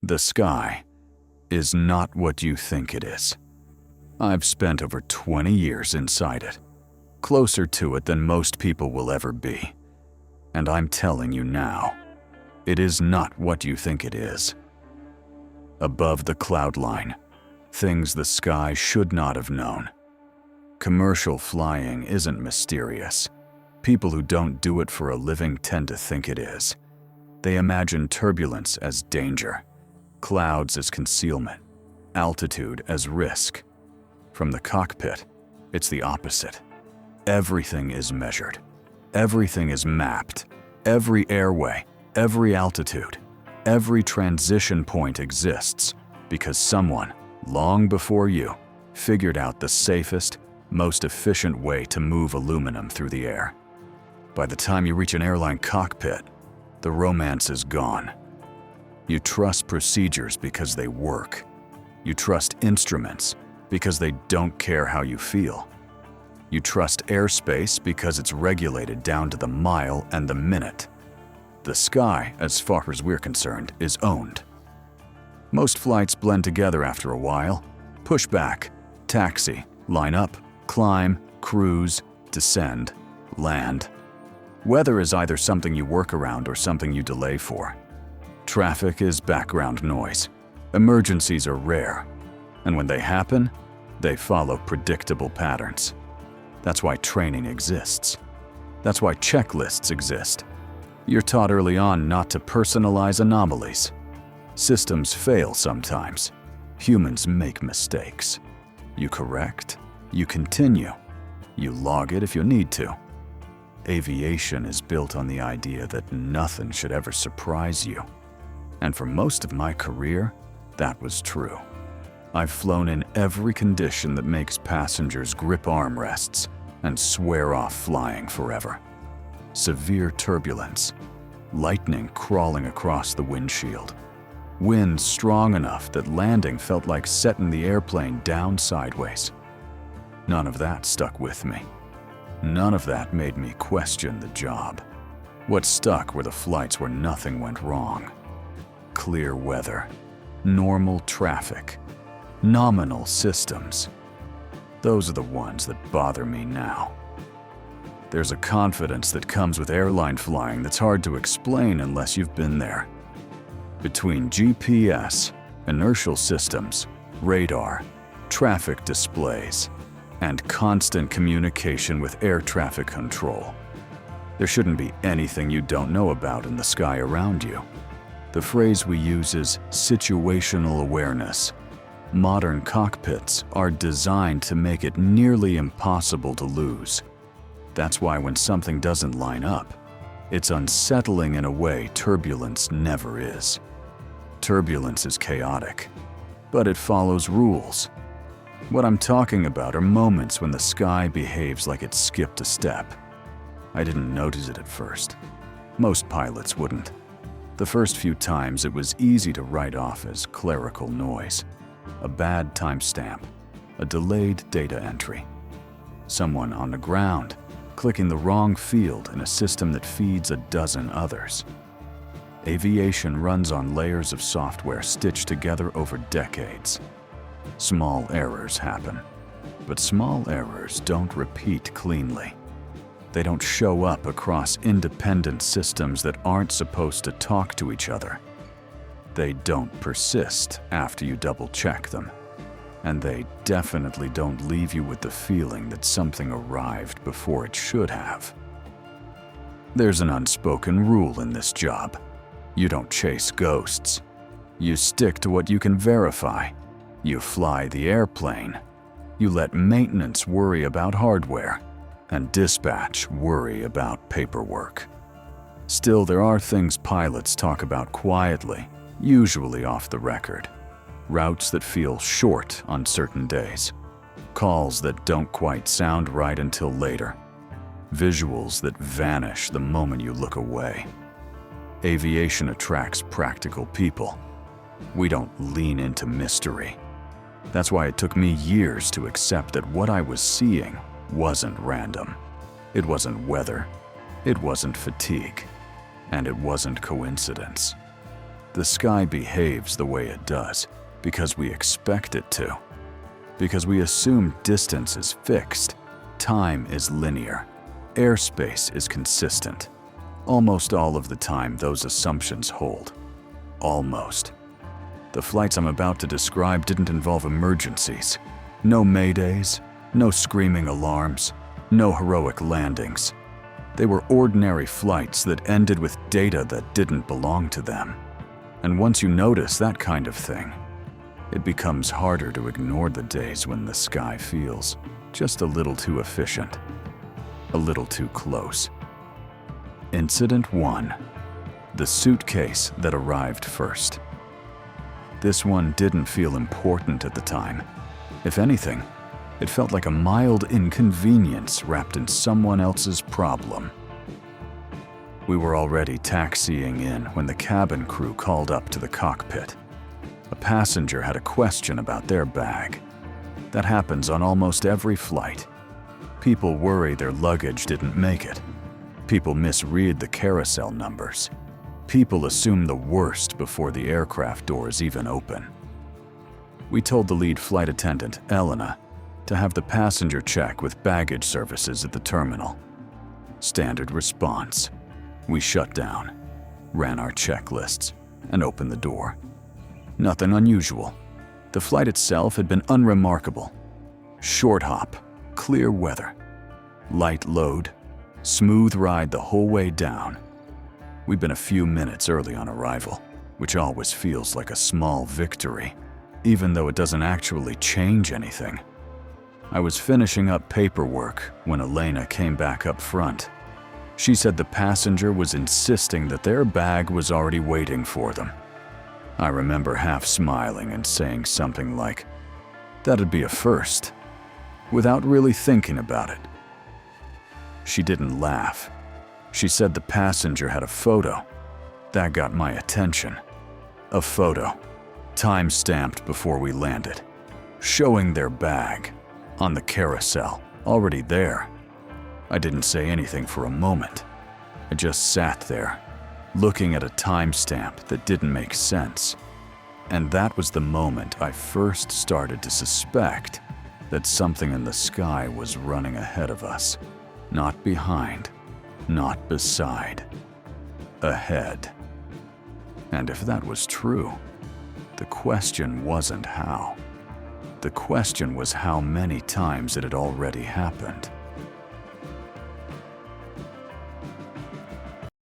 The sky is not what you think it is. I've spent over 20 years inside it, closer to it than most people will ever be. And I'm telling you now, it is not what you think it is. Above the cloud line, things the sky should not have known. Commercial flying isn't mysterious. People who don't do it for a living tend to think it is. They imagine turbulence as danger, clouds as concealment, altitude as risk. From the cockpit, it's the opposite. Everything is measured. Everything is mapped. Every airway, every altitude, every transition point exists because someone, long before you, figured out the safest, most efficient way to move aluminum through the air. By the time you reach an airline cockpit, the romance is gone. You trust procedures because they work. You trust instruments because they don't care how you feel. You trust airspace because it's regulated down to the mile and the minute. The sky, as far as we're concerned, is owned. Most flights blend together after a while. Push back, taxi, line up, climb, cruise, descend, land. Weather is either something you work around or something you delay for. Traffic is background noise. Emergencies are rare. And when they happen, they follow predictable patterns. That's why training exists. That's why checklists exist. You're taught early on not to personalize anomalies. Systems fail sometimes. Humans make mistakes. You correct, you continue, you log it if you need to. Aviation is built on the idea that nothing should ever surprise you. And for most of my career, that was true. I've flown in every condition that makes passengers grip armrests and swear off flying forever. Severe turbulence, lightning crawling across the windshield, winds strong enough that landing felt like setting the airplane down sideways. None of that stuck with me. None of that made me question the job. What stuck were the flights where nothing went wrong. Clear weather, normal traffic, nominal systems. Those are the ones that bother me now. There's a confidence that comes with airline flying that's hard to explain unless you've been there. Between GPS, inertial systems, radar, traffic displays, and constant communication with air traffic control, there shouldn't be anything you don't know about in the sky around you. The phrase we use is situational awareness. Modern cockpits are designed to make it nearly impossible to lose. That's why when something doesn't line up, it's unsettling in a way turbulence never is. Turbulence is chaotic, but it follows rules. What I'm talking about are moments when the sky behaves like it skipped a step. I didn't notice it at first. Most pilots wouldn't. The first few times it was easy to write off as clerical noise. A bad timestamp, a delayed data entry. Someone on the ground, clicking the wrong field in a system that feeds a dozen others. Aviation runs on layers of software stitched together over decades. Small errors happen, but small errors don't repeat cleanly. They don't show up across independent systems that aren't supposed to talk to each other. They don't persist after you double-check them. And they definitely don't leave you with the feeling that something arrived before it should have. There's an unspoken rule in this job. You don't chase ghosts. You stick to what you can verify. You fly the airplane. You let maintenance worry about hardware, and dispatch worry about paperwork. Still, there are things pilots talk about quietly, usually off the record. Routes that feel short on certain days. Calls that don't quite sound right until later. Visuals that vanish the moment you look away. Aviation attracts practical people. We don't lean into mystery. That's why it took me years to accept that what I was seeing wasn't random. It wasn't weather. It wasn't fatigue. And it wasn't coincidence. The sky behaves the way it does because we expect it to. Because we assume distance is fixed, time is linear, airspace is consistent. Almost all of the time, those assumptions hold. Almost. The flights I'm about to describe didn't involve emergencies. No maydays, no screaming alarms, no heroic landings. They were ordinary flights that ended with data that didn't belong to them. And once you notice that kind of thing, it becomes harder to ignore the days when the sky feels just a little too efficient, a little too close. Incident 1. The suitcase that arrived first. This one didn't feel important at the time. If anything, it felt like a mild inconvenience wrapped in someone else's problem. We were already taxiing in when the cabin crew called up to the cockpit. A passenger had a question about their bag. That happens on almost every flight. People worry their luggage didn't make it. People misread the carousel numbers. People assume the worst before the aircraft doors even open. We told the lead flight attendant, Elena, to have the passenger check with baggage services at the terminal. Standard response. We shut down, ran our checklists, and opened the door. Nothing unusual. The flight itself had been unremarkable. Short hop, clear weather, light load, smooth ride the whole way down. We'd been a few minutes early on arrival, which always feels like a small victory, even though it doesn't actually change anything. I was finishing up paperwork when Elena came back up front. She said the passenger was insisting that their bag was already waiting for them. I remember half smiling and saying something like, "That'd be a first," without really thinking about it. She didn't laugh. She said the passenger had a photo. That got my attention. A photo, time-stamped before we landed, showing their bag on the carousel, already there. I didn't say anything for a moment. I just sat there, looking at a timestamp that didn't make sense. And that was the moment I first started to suspect that something in the sky was running ahead of us. Not behind, not beside, ahead. And if that was true, the question wasn't how. The question was how many times it had already happened.